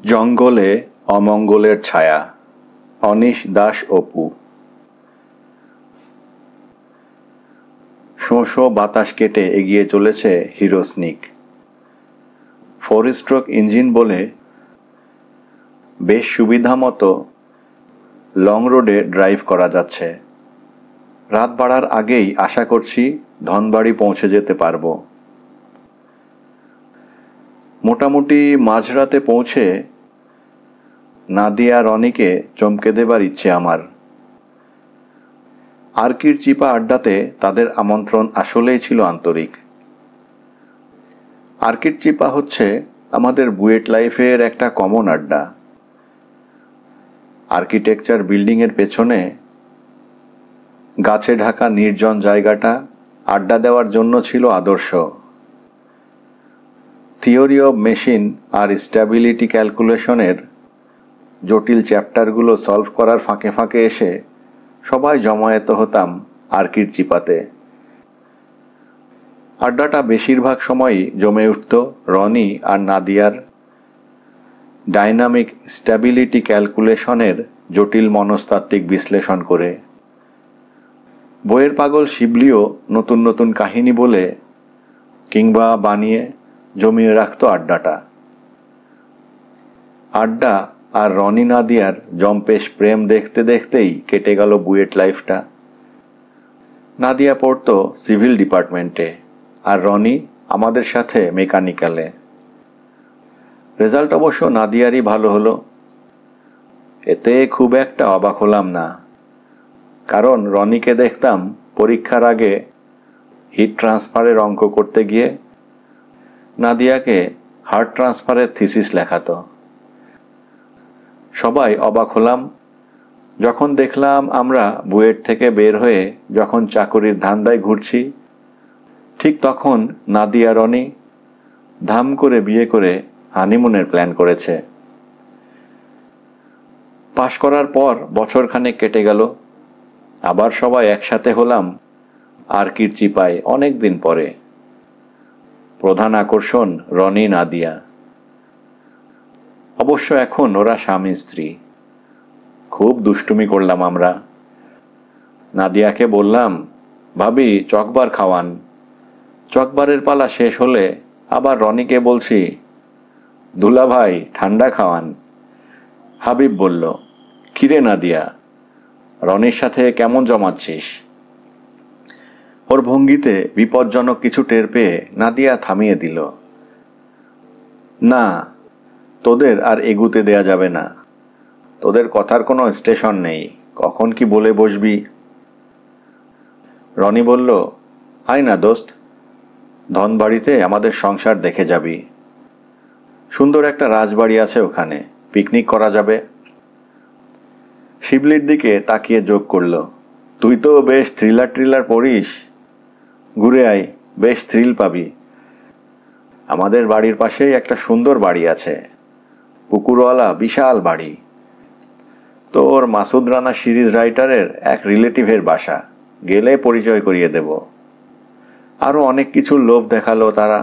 জঙ্গলে অমঙ্গলের ছায়া। অনিশ দাস অপু। শোঁ শোঁ বাতাস কেটে এগিয়ে চলেছে হিরো স্নিক। 4 স্ট্রোক ইঞ্জিন বলে বেশ সুবিধা মতো লং রোডে ড্রাইভ করা যাচ্ছে। রাত বাড়ার আগেই আশা করছি ধনবাড়ি পৌঁছে যেতে পারবো। মোটামুটি মাঝরাতে পৌঁছে নাদিয়া রনিকে চমকে দেবার ইচ্ছে আমার। আরকির চিপা আড্ডাতে তাদের আমন্ত্রণ আসলেই ছিল আন্তরিক। আরকির চিপা হচ্ছে আমাদের বুয়েট লাইফের একটা কমন আড্ডা। আর্কিটেকচার বিল্ডিংয়ের পেছনে গাছে ঢাকা নির্জন জায়গাটা আড্ডা দেওয়ার জন্য ছিল আদর্শ। থিওরি অব মেশিন আর স্ট্যাবিলিটি ক্যালকুলেশনের জটিল চ্যাপ্টারগুলো সলভ করার ফাঁকে ফাঁকে এসে সবাই জমায়েত হতাম আরকির চিপাতে। আড্ডাটা বেশিরভাগ সময়ই জমে উঠত রনি আর নাদিয়ার ডাইনামিক স্ট্যাবিলিটি ক্যালকুলেশনের জটিল মনস্তাত্ত্বিক বিশ্লেষণ করে। বইয়ের পাগল শিবলিও নতুন নতুন কাহিনী বলে কিংবা বানিয়ে জমিয়ে রাখত আড্ডাটা। আড্ডা আর রনি নাদিয়ার জম্পেশ প্রেম দেখতে দেখতেই কেটে গেল বুয়েট লাইফটা। নাদিয়া পড়তো সিভিল ডিপার্টমেন্টে আর রনি আমাদের সাথে মেকানিক্যালে। রেজাল্ট অবশ্য নাদিয়ারই ভালো হলো। এতে খুব একটা অবাক হলাম না, কারণ রনিকে দেখতাম পরীক্ষার আগে হিট ট্রান্সফারের অঙ্ক করতে গিয়ে নাদিয়াকে হার্ট ট্রান্সফারের থিসিস লেখাতো। সবাই অবাক হলাম যখন দেখলাম আমরা বুয়েট থেকে বের হয়ে যখন চাকরির ধান্দায় ঘুরছি, ঠিক তখন নাদিয়া রনি ধাম করে বিয়ে করে হানিমুনের প্ল্যান করেছে। পাশ করার পর বছরখানেক কেটে গেল, আবার সবাই একসাথে হলাম আরকির চিপায় অনেক দিন পরে। প্রধান আকর্ষণ রনি নাদিয়া। অবশ্য এখন ওরা স্বামী স্ত্রী। খুব দুষ্টুমি করলাম আমরা। নাদিয়াকে বললাম, ভাবি চকবার খাওয়ান। চকবারের পালা শেষ হলে আবার রনিকে বলছি, দুলা ভাই ঠান্ডা খাওয়ান। হাবিব বলল, কিরে নাদিয়া, রনির সাথে কেমন জমাচ্ছিস? ওর ভঙ্গিতে বিপজ্জনক কিছু টের পেয়ে নাদিয়া থামিয়ে দিল। না, তোদের আর এগুতে দেয়া যাবে না। তোদের কথার কোনো স্টেশন নেই, কখন কি বলে বসবি। রনি বলল, আয় না দোস্ত, ধনবাড়িতে আমাদের সংসার দেখে যাবি। সুন্দর একটা রাজবাড়ি আছে ওখানে, পিকনিক করা যাবে। শিবলির দিকে তাকিয়ে যোগ করল, তুই তো বেশ থ্রিলার পড়িস, ঘুরে আয়, বেশ থ্রিল পাবি। আমাদের বাড়ির পাশেই একটা সুন্দর বাড়ি আছে, পুকুরওয়ালা বিশাল বাড়ি। তোর মাসুদ রানা সিরিজ রাইটারের এক রিলেটিভের বাসা, গেলে পরিচয় করিয়ে দেব। আরো অনেক কিছুর লোভ দেখালো তারা।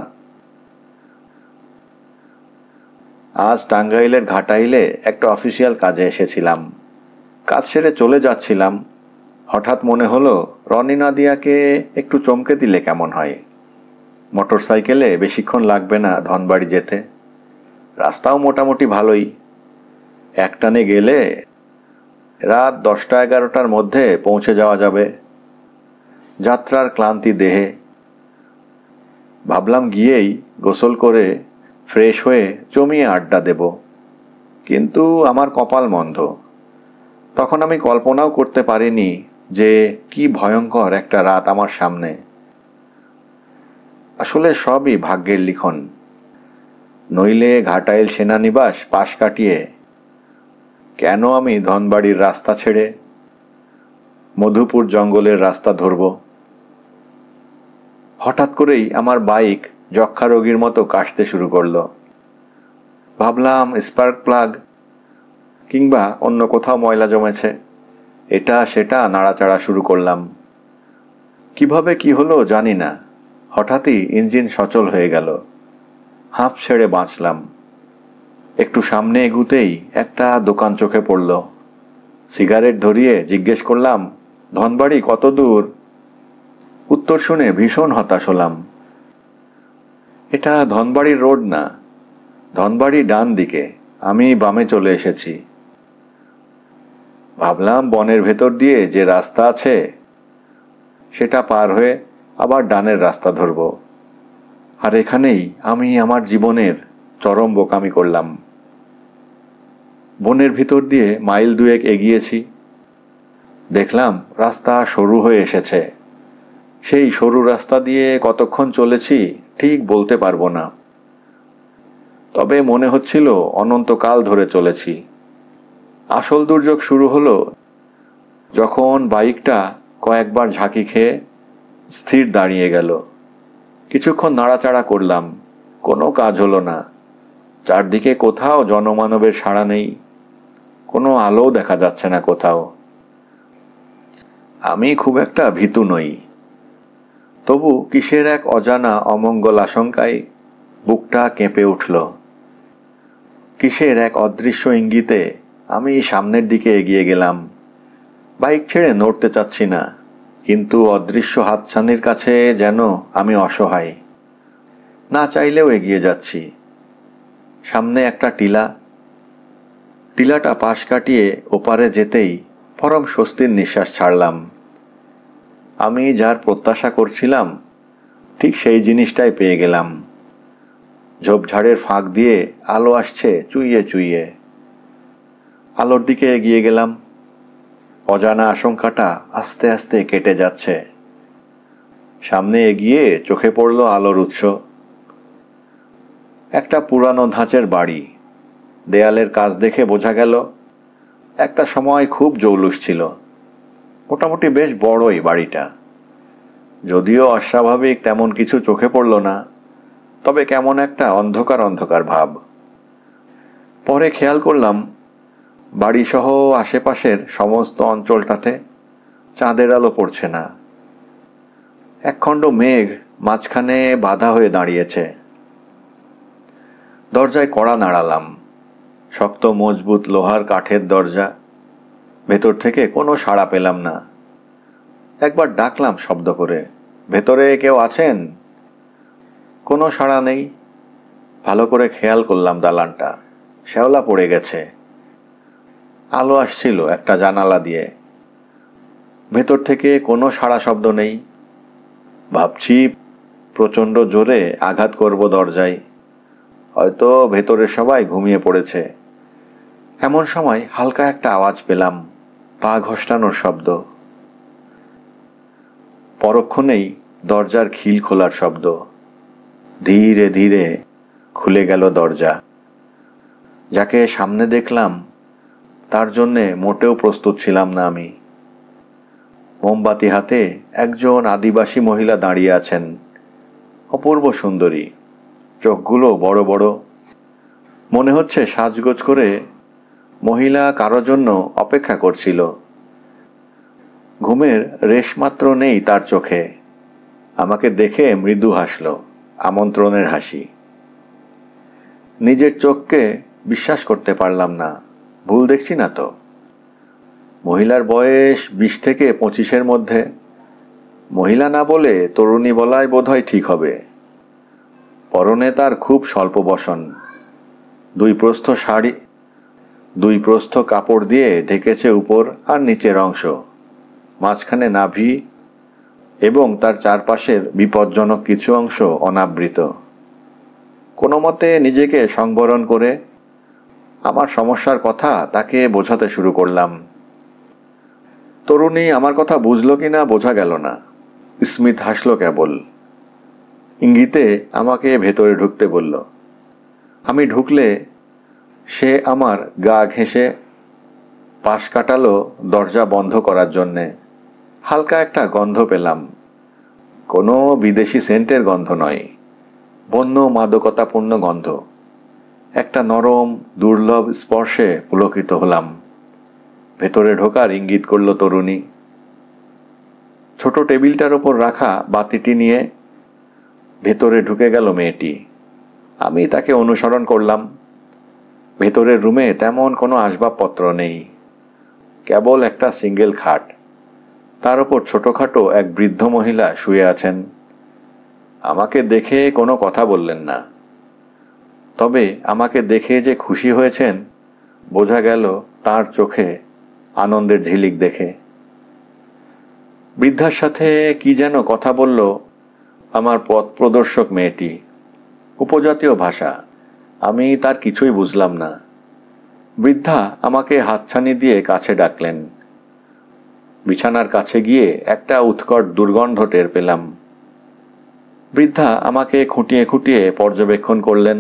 আজ টাঙ্গাইলের ঘাটাইলে একটা অফিসিয়াল কাজে এসেছিলাম। কাজ সেরে চলে যাচ্ছিলাম, হঠাৎ মনে হলো রনি নাদিয়াকে একটু চমকে দিলে কেমন হয়। মোটর সাইকেলে বেশিক্ষণ লাগবে না ধনবাড়ি যেতে, রাস্তাও মোটামুটি ভালোই। একটানে গেলে রাত 10টা-11টার মধ্যে পৌঁছে যাওয়া যাবে। যাত্রার ক্লান্তি দেহে। ভাবলাম গিয়েই গোসল করে ফ্রেশ হয়ে জমিয়ে আড্ডা দেব, কিন্তু আমার কপাল মন্দ। তখন আমি কল্পনাও করতে পারিনি যে কি ভয়ঙ্কর একটা রাত আমার সামনে। আসলে সবই ভাগ্যের লিখন। নইলে ঘাটাইল সেনানিবাস পাশ কাটিয়ে কেন আমি ধনবাড়ির রাস্তা ছেড়ে মধুপুর জঙ্গলের রাস্তা ধরব? হঠাৎ করেই আমার বাইক যক্ষা রোগীর মতো কাশতে শুরু করলো। ভাবলাম স্পার্ক প্লাগ কিংবা অন্য কোথাও ময়লা জমেছে। এটা সেটা নাড়াচাড়া শুরু করলাম। কিভাবে কি হলো জানি না, হঠাৎই ইঞ্জিন সচল হয়ে গেল। হাঁপ ছেড়ে বাঁচলাম। একটু সামনে এগুতেই একটা দোকান চোখে পড়ল। সিগারেট ধরিয়ে জিজ্ঞেস করলাম, ধনবাড়ি কত দূর? উত্তর শুনে ভীষণ হতাশ হলাম। এটা ধনবাড়ির রোড না, ধনবাড়ি ডান দিকে, আমি বামে চলে এসেছি। ভাবলাম বনের ভেতর দিয়ে যে রাস্তা আছে সেটা পার হয়ে আবার ডানের রাস্তা ধরব। আর এখানেই আমি আমার জীবনের চরম বোকামি করলাম। বনের ভিতর দিয়ে মাইল দুয়েক এগিয়েছি, দেখলাম রাস্তা সরু হয়ে এসেছে। সেই সরু রাস্তা দিয়ে কতক্ষণ চলেছি ঠিক বলতে পারবো না, তবে মনে হচ্ছিল অনন্তকাল ধরে চলেছি। আসল দুর্যোগ শুরু হলো যখন বাইকটা কয়েকবার ঝাঁকি খেয়ে স্থির দাঁড়িয়ে গেল। কিছুক্ষণ নাড়াচাড়া করলাম, কোনো কাজ হলো না। চারদিকে কোথাও জনমানবের সাড়া নেই, কোনো আলোও দেখা যাচ্ছে না কোথাও। আমি খুব একটা ভীতু নই, তবু কিসের এক অজানা অমঙ্গল আশঙ্কায় বুকটা কেঁপে উঠল। কিসের এক অদৃশ্য ইঙ্গিতে আমি সামনের দিকে এগিয়ে গেলাম। বাইক ছেড়ে নড়তে চাচ্ছি না, কিন্তু অদৃশ্য হাতছানির কাছে যেন আমি অসহায়। না চাইলেও এগিয়ে যাচ্ছি। সামনে একটা টিলা, টিলাটা পাশ কাটিয়ে ওপারে যেতেই পরম স্বস্তির নিঃশ্বাস ছাড়লাম। আমি যার প্রত্যাশা করছিলাম ঠিক সেই জিনিসটাই পেয়ে গেলাম। ঝোপঝাড়ের ফাঁক দিয়ে আলো আসছে চুইয়ে চুইয়ে। আলোর দিকে এগিয়ে গেলাম। অজানা আশঙ্কাটা আস্তে আস্তে কেটে যাচ্ছে। সামনে এগিয়ে চোখে পড়ল আলোর উৎস। একটা পুরানো ধাঁচের বাড়ি। দেয়ালের কাজ দেখে বোঝা গেল একটা সময় খুব জৌলুস ছিল। মোটামুটি বেশ বড়ই বাড়িটা। যদিও অস্বাভাবিক তেমন কিছু চোখে পড়ল না, তবে কেমন একটা অন্ধকার অন্ধকার ভাব। পরে খেয়াল করলাম বাড়িসহ আশেপাশের সমস্ত অঞ্চলটাতে চাঁদের আলো পড়ছে না। একখণ্ড মেঘ মাঝখানে বাধা হয়ে দাঁড়িয়েছে। দরজায় কড়া নাড়ালাম। শক্ত মজবুত লোহার কাঠের দরজা। ভেতর থেকে কোনো সাড়া পেলাম না। একবার ডাকলাম শব্দ করে, ভেতরে কেউ আছেন? কোনো সাড়া নেই। ভালো করে খেয়াল করলাম দালানটা, শ্যাওলা পড়ে গেছে। আলো আসছিল একটা জানালা দিয়ে। ভেতর থেকে কোনো সাড়া শব্দ নেই। ভাবছি প্রচণ্ড জোরে আঘাত করব দরজায়, হয়তো ভেতরে সবাই ঘুমিয়ে পড়েছে। এমন সময় হালকা একটা আওয়াজ পেলাম, পা ঘষ্টানোর শব্দ। পরক্ষণেই দরজার খিল খোলার শব্দ। ধীরে ধীরে খুলে গেল দরজা। যাকে সামনে দেখলাম তার জন্যে মোটেও প্রস্তুত ছিলাম না আমি। মোমবাতি হাতে একজন আদিবাসী মহিলা দাঁড়িয়ে আছেন। অপূর্ব সুন্দরী, চোখগুলো বড় বড়। মনে হচ্ছে সাজগোজ করে মহিলা কারো জন্য অপেক্ষা করছিল। ঘুমের রেশমাত্র নেই তার চোখে। আমাকে দেখে মৃদু হাসল, আমন্ত্রণের হাসি। নিজের চোখকে বিশ্বাস করতে পারলাম না। ভুল দেখছি না তো? মহিলার বয়স 20 থেকে 25-এর মধ্যে। মহিলা না বলে তরুণী বলাই বোধহয় ঠিক হবে। পরনে তার খুব স্বল্প বসন। দুই প্রস্থ কাপড় দিয়ে ঢেকেছে উপর আর নিচের অংশ, মাঝখানে নাভি এবং তার চারপাশের বিপজ্জনক কিছু অংশ অনাবৃত। কোনো মতে নিজেকে সংবরণ করে আমার সমস্যার কথা তাকে বোঝাতে শুরু করলাম। তরুণী আমার কথা বুঝলো কিনা বোঝা গেল না। স্মিত হাসলো কেবল। ইঙ্গিতে আমাকে ভেতরে ঢুকতে বলল। আমি ঢুকলে সে আমার গা ঘেঁষে পাশ কাটালো দরজা বন্ধ করার জন্যে। হালকা একটা গন্ধ পেলাম। কোনো বিদেশি সেন্টের গন্ধ নয়, বন্য মাদকতাপূর্ণ গন্ধ। একটা নরম দুর্লভ স্পর্শে পুলকিত হলাম। ভেতরে ঢোকার ইঙ্গিত করল তরুণী। ছোট টেবিলটার ওপর রাখা বাতিটি নিয়ে ভেতরে ঢুকে গেল মেয়েটি। আমি তাকে অনুসরণ করলাম। ভেতরের রুমে তেমন কোনো আসবাবপত্র নেই, কেবল একটা সিঙ্গেল খাট, তার ওপর ছোটখাটো এক বৃদ্ধ মহিলা শুয়ে আছেন। আমাকে দেখে কোনো কথা বললেন না, তবে আমাকে দেখে যে খুশি হয়েছেন বোঝা গেল তার চোখে আনন্দের ঝিলিক দেখে। বৃদ্ধার সাথে কি যেন কথা বলল আমার পথ প্রদর্শক মেয়েটি, উপজাতীয় ভাষা, আমি তার কিছুই বুঝলাম না। বৃদ্ধা আমাকে হাতছানি দিয়ে কাছে ডাকলেন। বিছানার কাছে গিয়ে একটা উৎকট দুর্গন্ধ টের পেলাম। বৃদ্ধা আমাকে খুঁটিয়ে খুঁটিয়ে পর্যবেক্ষণ করলেন,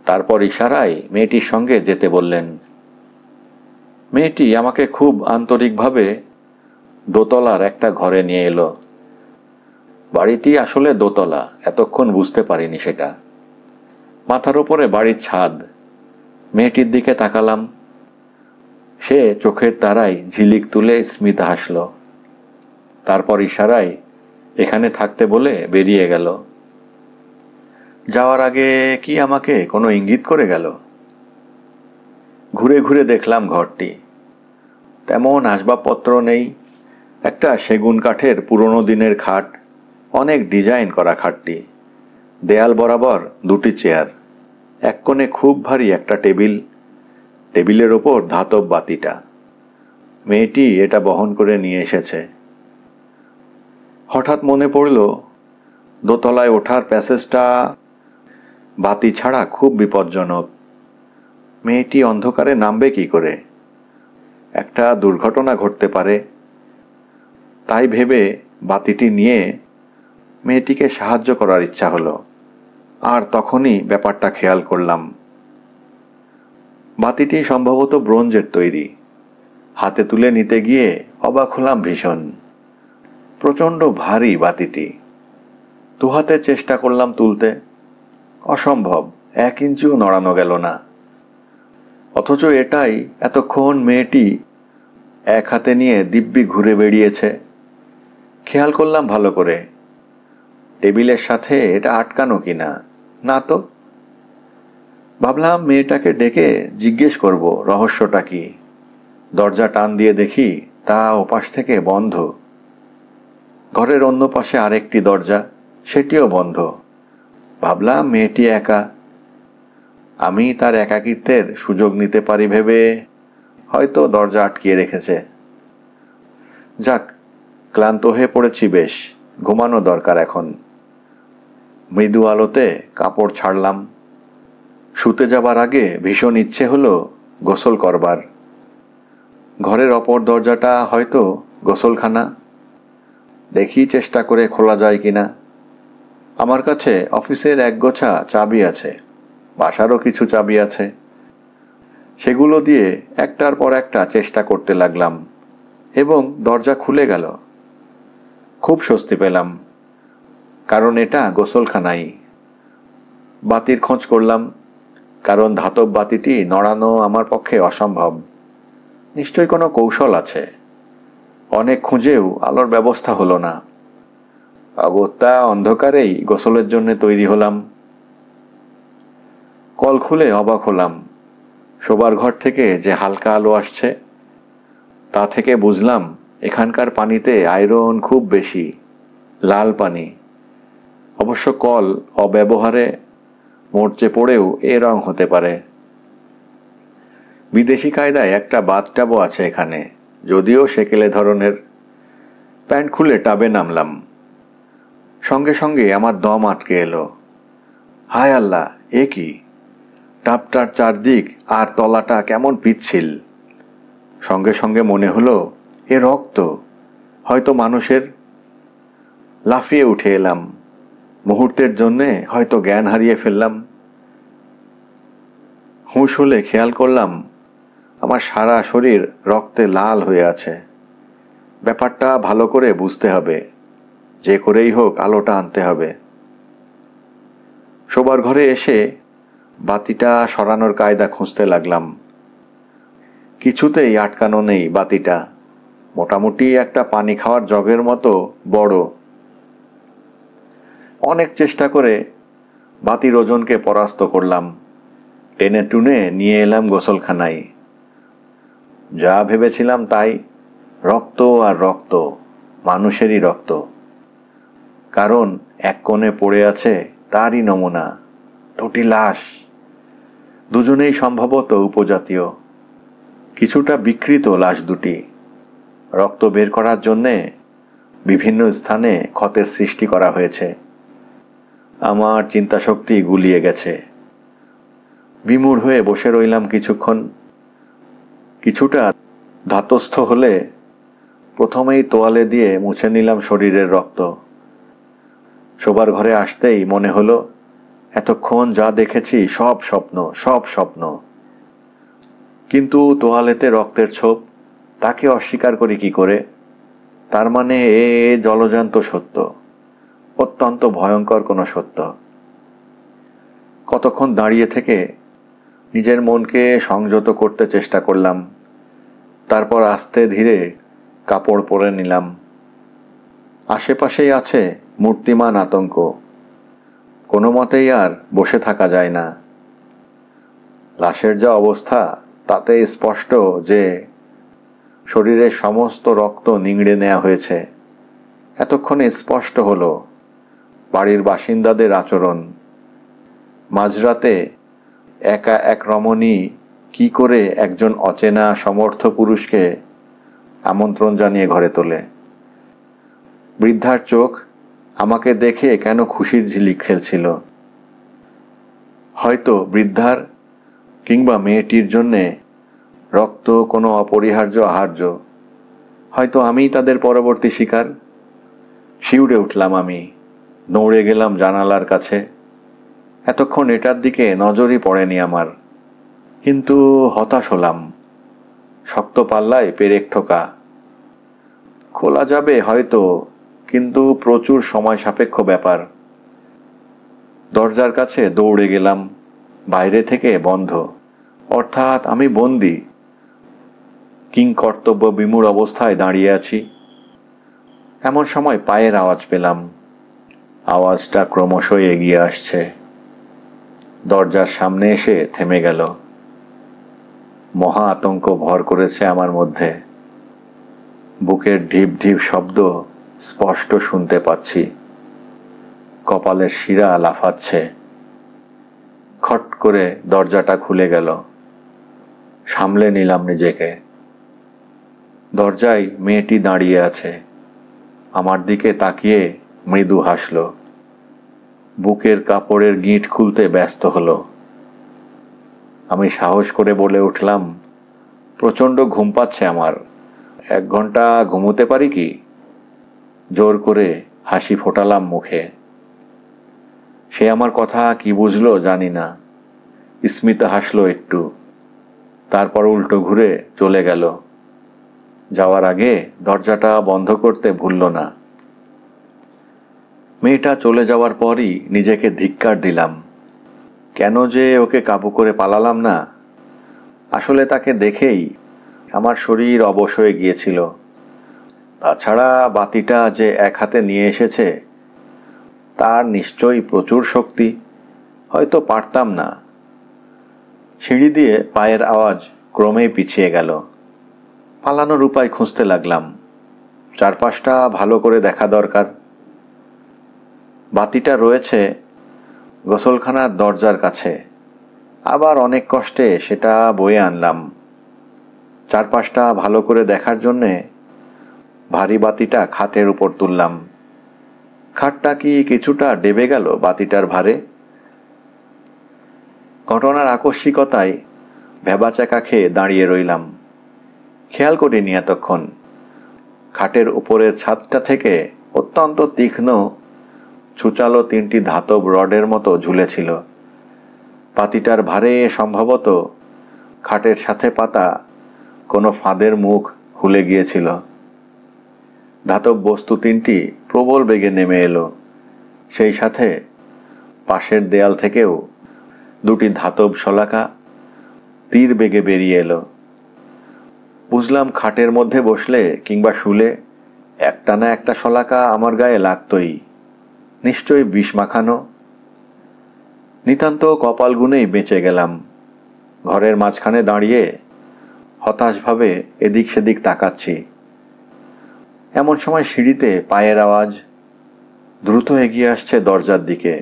তারপর ইশারায় মেয়েটির সঙ্গে যেতে বললেন। মেয়েটি আমাকে খুব আন্তরিকভাবে দোতলার একটা ঘরে নিয়ে এলো। বাড়িটি আসলে দোতলা, এতক্ষণ বুঝতে পারিনি সেটা। মাথার উপরে বাড়ির ছাদ। মেয়েটির দিকে তাকালাম, সে চোখের তারায় ঝিলিক তুলে স্মিত হাসল। তারপর ইশারায় এখানে থাকতে বলে বেরিয়ে গেল। যাওয়ার আগে কি আমাকে কোনো ইঙ্গিত করে গেল? ঘুরে ঘুরে দেখলাম ঘরটি, তেমন আসবাবপত্র নেই। একটা সেগুন কাঠের পুরনো দিনের খাট, অনেক ডিজাইন করা খাটটি, দেয়াল বরাবর দুটি চেয়ার, এক কোণে খুব ভারী একটা টেবিল, টেবিলের ওপর ধাতব বাতিটা। মেয়েটি এটা বহন করে নিয়ে এসেছে। হঠাৎ মনে পড়ল দোতলায় ওঠার প্যাসেজটা বাতি ছাড়া খুব বিপজ্জনক। মেয়েটি অন্ধকারে নামবে কি করে? একটা দুর্ঘটনা ঘটতে পারে। তাই ভেবে বাতিটি নিয়ে মেয়েটিকে সাহায্য করার ইচ্ছা হলো। আর তখনই ব্যাপারটা খেয়াল করলাম, বাতিটি সম্ভবত ব্রোঞ্জের তৈরি। হাতে তুলে নিতে গিয়ে অবাক হলাম ভীষণ। প্রচণ্ড ভারী বাতিটি। দুহাতে চেষ্টা করলাম তুলতে, অসম্ভব, 1 ইঞ্চিও নড়ানো গেল না। অথচ এটাই এতক্ষণ মেয়েটি এক হাতে নিয়ে দিব্যি ঘুরে বেরিয়েছে। খেয়াল করলাম ভালো করে, টেবিলের সাথে এটা আটকানো কিনা। না তো। ভাবলাম মেয়েটাকে ডেকে জিজ্ঞেস করব রহস্যটা কি। দরজা টান দিয়ে দেখি তা ওপাশ থেকে বন্ধ। ঘরের অন্য পাশে আরেকটি দরজা, সেটিও বন্ধ। ভাবলাম মেয়েটি একা, আমি তার একাকিত্বের সুযোগ নিতে পারি ভেবে হয়তো দরজা আটকিয়ে রেখেছে। যাক, ক্লান্ত হয়ে পড়েছি বেশ, ঘুমানো দরকার এখন। মৃদু আলোতে কাপড় ছাড়লাম। শুতে যাবার আগে ভীষণ ইচ্ছে হলো গোসল করবার। ঘরের অপর দরজাটা হয়তো গোসলখানা। দেখি চেষ্টা করে খোলা যায় কিনা। আমার কাছে অফিসের এক গোছা চাবি আছে, বাসারও কিছু চাবি আছে। সেগুলো দিয়ে একটার পর একটা চেষ্টা করতে লাগলাম এবং দরজা খুলে গেল। খুব স্বস্তি পেলাম, কারণ এটা গোসলখানাই। বাতির খোঁজ করলাম, কারণ ধাতব বাতিটি নড়ানো আমার পক্ষে অসম্ভব। নিশ্চয়ই কোনো কৌশল আছে। অনেক খুঁজেও আলোর ব্যবস্থা হলো না। অগত্যা অন্ধকারেই গোসলের জন্য তৈরি হলাম। কল খুলে অবাক হলাম। শোবার ঘর থেকে যে হালকা আলো আসছে, তা থেকে বুঝলাম এখানকার পানিতে আয়রন খুব বেশি, লাল পানি। অবশ্য কল অব্যবহারে মরচে পড়েও এ রং হতে পারে। বিদেশি কায়দায় একটা বাথটাবও আছে এখানে, যদিও সেকেলে ধরনের। প্যান্ট খুলে টাবে নামলাম। সঙ্গে সঙ্গে আমার দম আটকে এলো। হায় আল্লাহ, এ কি! টাবটার চারদিক আর তলাটা কেমন পিচ্ছিল। সঙ্গে সঙ্গে মনে হলো এ রক্ত, হয়তো মানুষের। লাফিয়ে উঠে এলাম। মুহূর্তের জন্যে হয়তো জ্ঞান হারিয়ে ফেললাম। হুঁশ হলে খেয়াল করলাম আমার সারা শরীর রক্তে লাল হয়ে আছে। ব্যাপারটা ভালো করে বুঝতে হবে, যে করেই হোক আলোটা আনতে হবে। শোবার ঘরে এসে বাতিটা সরানোর কায়দা খুঁজতে লাগলাম। কিছুতেই আটকানো নেই বাতিটা। মোটামুটি একটা পানি খাওয়ার জগের মতো বড়। অনেক চেষ্টা করে বাতির ওজনকে পরাস্ত করলাম। টেনে টুনে নিয়ে এলাম গোসলখানায়। যা ভেবেছিলাম তাই, রক্ত আর রক্ত, মানুষেরই রক্ত। কারণ এক কোণে পড়ে আছে তারই নমুনা, দুটি লাশ, দুজনেই সম্ভবত উপজাতীয়। কিছুটা বিকৃত লাশ দুটি। রক্ত বের করার জন্যে বিভিন্ন স্থানে ক্ষতের সৃষ্টি করা হয়েছে। আমার চিন্তাশক্তি গুলিয়ে গেছে। বিমূঢ় হয়ে বসে রইলাম কিছুক্ষণ। কিছুটা ধাতস্থ হলে প্রথমেই তোয়ালে দিয়ে মুছে নিলাম শরীরের রক্ত। শোবার ঘরে আসতেই মনে হলো এতক্ষণ যা দেখেছি সব স্বপ্ন, সব স্বপ্ন। কিন্তু তোয়ালেতে রক্তের ছোপ, তাকে অস্বীকার করি কি করে? তার মানে এ জলজান্ত সত্য, অত্যন্ত ভয়ঙ্কর কোনো সত্য। কতক্ষণ দাঁড়িয়ে থেকে নিজের মনকে সংযত করতে চেষ্টা করলাম। তারপর আস্তে ধীরে কাপড় পরে নিলাম। আশেপাশেই আছে মূর্তিমান আতঙ্ক। কোনো মতেই আর বসে থাকা যায় না। লাশের যা অবস্থা তাতে স্পষ্ট যে শরীরের সমস্ত রক্ত নিংড়ে নেওয়া হয়েছে। এতক্ষণে স্পষ্ট হলো বাড়ির বাসিন্দাদের আচরণ। মাঝরাতে একা এক রমণী কি করে একজন অচেনা সমর্থ পুরুষকে আমন্ত্রণ জানিয়ে ঘরে তোলে। বৃদ্ধার চোখ আমাকে দেখে কেন খুশির ঝিলিক খেলছিল। হয়তো বৃদ্ধার কিংবা মেয়েটির জন্যে রক্ত কোনো অপরিহার্য আহার্য। হয়তো আমিই তাদের পরবর্তী শিকার। শিউরে উঠলাম আমি, দৌড়ে গেলাম জানালার কাছে। এতক্ষণ এটার দিকে নজরই পড়েনি আমার। কিন্তু হতাশ হলাম। শক্ত পাল্লায় পেরেক ঠোকা। খোলা যাবে হয়তো, কিন্তু প্রচুর সময় সাপেক্ষ ব্যাপার। দরজার কাছে দৌড়ে গেলাম। বাইরে থেকে বন্ধ, অর্থাৎ আমি বন্দী। কিংকর্তব্য বিমূঢ় অবস্থায় দাঁড়িয়ে আছি। এমন সময় পায়ের আওয়াজ পেলাম। আওয়াজটা ক্রমশ এগিয়ে আসছে। দরজার সামনে এসে থেমে গেল। মহা আতঙ্ক ভর করেছে আমার মধ্যে। বুকের ঢিপ ঢিপ শব্দ স্পষ্ট শুনতে পাচ্ছি। কপালের শিরা লাফাচ্ছে। খট করে দরজাটা খুলে গেল। সামলে নিলাম নিজেকে। দরজায় মেয়েটি দাঁড়িয়ে আছে। আমার দিকে তাকিয়ে মৃদু হাসল। বুকের কাপড়ের গিঁট খুলতে ব্যস্ত হলো। আমি সাহস করে বলে উঠলাম, প্রচণ্ড ঘুম পাচ্ছে আমার, 1 ঘন্টা ঘুমোতে পারি কি? জোর করে হাসি ফোটালাম মুখে। সে আমার কথা কি বুঝলো জানি না। স্মিত হাসলো একটু, তারপর উল্টো ঘুরে চলে গেল। যাওয়ার আগে দরজাটা বন্ধ করতে ভুলল না। মেয়েটা চলে যাওয়ার পরই নিজেকে ধিক্কার দিলাম। কেন যে ওকে কাবু করে পালালাম না। আসলে তাকে দেখেই আমার শরীর অবশ হয়ে গিয়েছিল। তাছাড়া বাতিটা যে এক হাতে নিয়ে এসেছে, তার নিশ্চয়ই প্রচুর শক্তি। হয়তো পারতাম না। সিঁড়ি দিয়ে পায়ের আওয়াজ ক্রমেই পিছিয়ে গেল। পালানোর উপায় খুঁজতে লাগলাম। চারপাশটা ভালো করে দেখা দরকার। বাতিটা রয়েছে গোসলখানার দরজার কাছে। আবার অনেক কষ্টে সেটা বয়ে আনলাম। চারপাশটা ভালো করে দেখার জন্যে ভারী বাতিটা খাটের উপর তুললাম। খাটটা কি কিছুটা ডেবে গেল বাতিটার ভারে? ঘটনার আকস্মিকতায় ভেবাচাকা খেয়ে দাঁড়িয়ে রইলাম। খেয়াল করিনি এতক্ষণ খাটের উপরের ছাদটা থেকে অত্যন্ত তীক্ষ্ণ ছুচালো 3টি ধাতব রডের মতো ঝুলেছিল। বাতিটার ভারে সম্ভবত খাটের সাথে পাতা কোনো ফাঁদের মুখ খুলে গিয়েছিল। ধাতব বস্তু 3টি প্রবল বেগে নেমে এলো। সেই সাথে পাশের দেয়াল থেকেও 2টি ধাতব শলাকা তীর বেগে বেরিয়ে এলো। বুঝলাম খাটের মধ্যে বসলে কিংবা শুলে একটা না একটা শলাকা আমার গায়ে লাগতই। নিশ্চয়ই বিষ মাখানো। নিতান্ত কপাল গুনেই বেঁচে গেলাম। ঘরের মাঝখানে দাঁড়িয়ে হতাশভাবে এদিক সেদিক তাকাচ্ছি। এমন সময় সিঁড়িতে পায়ের আওয়াজ, দ্রুত এগিয়ে আসছে দরজার দিকে।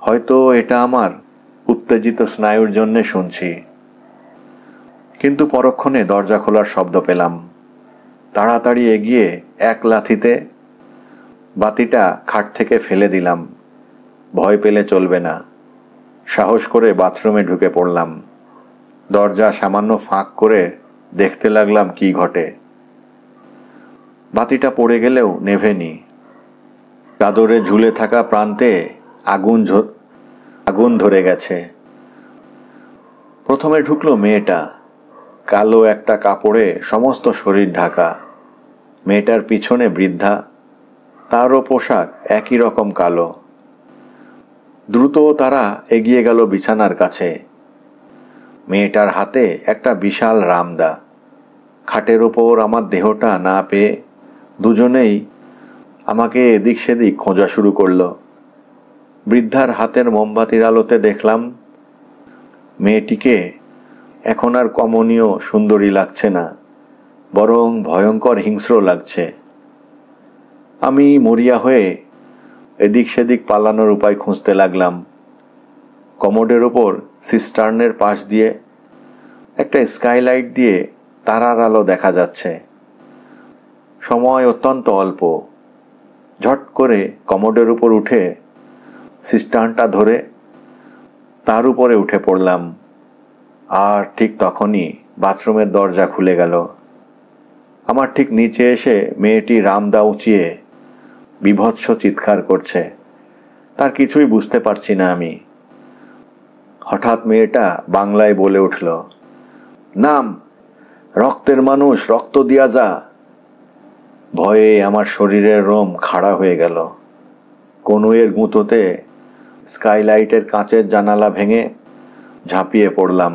হয়তো এটা আমার উত্তেজিত স্নায়ুর জন্যে শুনছি। কিন্তু পরক্ষণে দরজা খোলার শব্দ পেলাম। তাড়াতাড়ি এগিয়ে এক লাথিতে বাতিটা খাট থেকে ফেলে দিলাম। ভয় পেলে চলবে না। সাহস করে বাথরুমে ঢুকে পড়লাম। দরজা সামান্য ফাঁক করে দেখতে লাগলাম কি ঘটে। বাতিটা পড়ে গেলেও নেভেনি। চাদরে ঝুলে থাকা প্রান্তে আগুন ধরে গেছে। প্রথমে ঢুকলো মেয়েটা, কালো একটা কাপড়ে সমস্ত শরীর ঢাকা। মেয়েটার পিছনে বৃদ্ধা, তারও পোশাক একই রকম কালো। দ্রুত তারা এগিয়ে গেল বিছানার কাছে। মেয়েটার হাতে একটা বিশাল রামদা। খাটের ওপর আমার দেহটা না পেয়ে দুজনেই আমাকে এদিক সেদিক খোঁজা শুরু করলো। বৃদ্ধার হাতের মোমবাতির আলোতে দেখলাম মেয়েটিকে এখন আর কমনীয় সুন্দরী লাগছে না, বরং ভয়ঙ্কর হিংস্র লাগছে। আমি মরিয়া হয়ে এদিক সেদিক পালানোর উপায় খুঁজতে লাগলাম। কমোডের ওপর সিস্টার্নের পাশ দিয়ে একটা স্কাইলাইট দিয়ে তারার আলো দেখা যাচ্ছে। সময় অত্যন্ত অল্প। ঝট করে কমোডের উপর উঠে সিস্টার্নটা ধরে তার উপরে উঠে পড়লাম। আর ঠিক তখনই বাথরুমের দরজা খুলে গেল। আমার ঠিক নিচে এসে মেয়েটি রামদা উঁচিয়ে বীভৎস চিৎকার করছে। তার কিছুই বুঝতে পারছি না আমি। হঠাৎ মেয়েটা বাংলায় বলে উঠল, নাম, রক্তের মানুষ, রক্ত দিয়া যা। ভয়ে আমার শরীরের রোম খাড়া হয়ে গেল। কনুইয়ের গুঁতোতে স্কাইলাইটের কাঁচের জানালা ভেঙে ঝাঁপিয়ে পড়লাম,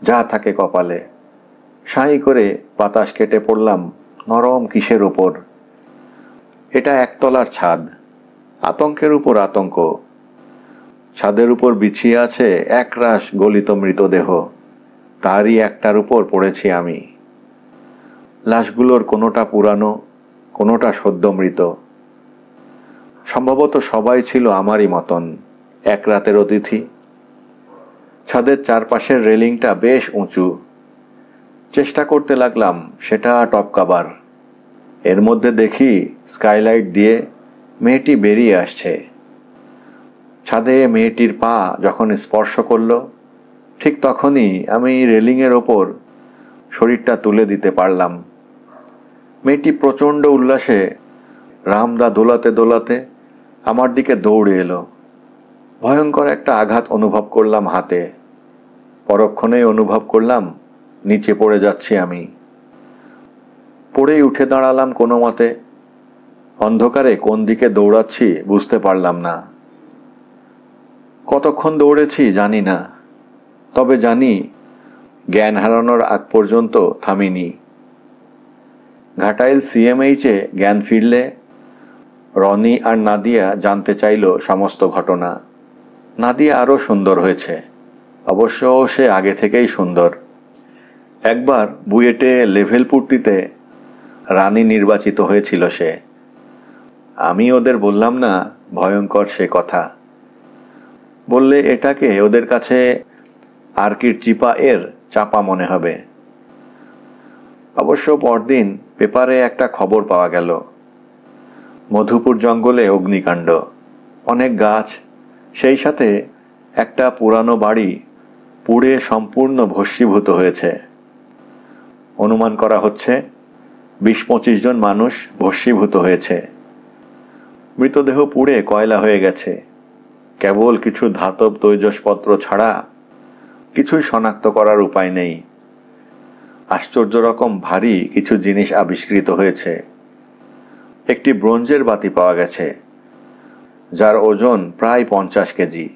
যা থাকে কপালে। সাঁই করে বাতাস কেটে পড়লাম নরম কিসের ওপর। এটা একতলার ছাদ। আতঙ্কের উপর আতঙ্ক। ছাদের উপর বিছিয়ে আছে একরাশ গলিত মৃতদেহ। তারই একটার উপর পড়েছি আমি। লাশগুলোর কোনোটা পুরানো, কোনোটা সদ্য মৃত। সম্ভবত সবাই ছিল আমারই মতন, এক রাতের অতিথি। ছাদের চারপাশের রেলিংটা বেশ উঁচু। চেষ্টা করতে লাগলাম সেটা টপকাবার। এর মধ্যে দেখি স্কাইলাইট দিয়ে মেয়েটি বেরিয়ে আসছে। ছাদে মেয়েটির পা যখন স্পর্শ করল, ঠিক তখনই আমি রেলিংয়ের ওপর শরীরটা তুলে দিতে পারলাম। মেয়েটি প্রচণ্ড উল্লাসে রামদা দোলাতে দোলাতে আমার দিকে দৌড়ে এলো। ভয়ঙ্কর একটা আঘাত অনুভব করলাম হাতে। পরক্ষণেই অনুভব করলাম নিচে পড়ে যাচ্ছি আমি। পড়েই উঠে দাঁড়ালাম কোনো মতে। অন্ধকারে কোন দিকে দৌড়াচ্ছি বুঝতে পারলাম না। কতক্ষণ দৌড়েছি জানি না, তবে জানি জ্ঞান হারানোর আগ পর্যন্ত থামিনি। ঘাটাইল সিএমএইচে জ্ঞান ফিরলে রনি আর নাদিয়া জানতে চাইল সমস্ত ঘটনা। নাদিয়া আরও সুন্দর হয়েছে, অবশ্য সে আগে থেকেই সুন্দর। একবার বুয়েটে লেভেল পূর্তিতে রানী নির্বাচিত হয়েছিল সে। আমি ওদের বললাম না ভয়ঙ্কর সে কথা। বললে এটাকে ওদের কাছে আরকির চিপা এর চাপা মনে হবে। অবশ্য পরদিন পেপারে একটা খবর পাওয়া গেল, মধুপুর জঙ্গলে অগ্নিকাণ্ড, অনেক গাছ, সেই সাথে একটা পুরানো বাড়ি পুড়ে সম্পূর্ণ ভস্মীভূত হয়েছে। অনুমান করা হচ্ছে 20-25 জন মানুষ ভস্মীভূত হয়েছে। মৃতদেহ পুড়ে কয়লা হয়ে গেছে। কেবল কিছু ধাতব তৈজসপত্র ছাড়া কিছুই শনাক্ত করার উপায় নেই। আশ্চর্য রকম ভারী কিছু জিনিস আবিষ্কৃত হয়েছে। একটি ব্রোঞ্জের বাতি পাওয়া গেছে, যার ওজন প্রায় 50 কেজি।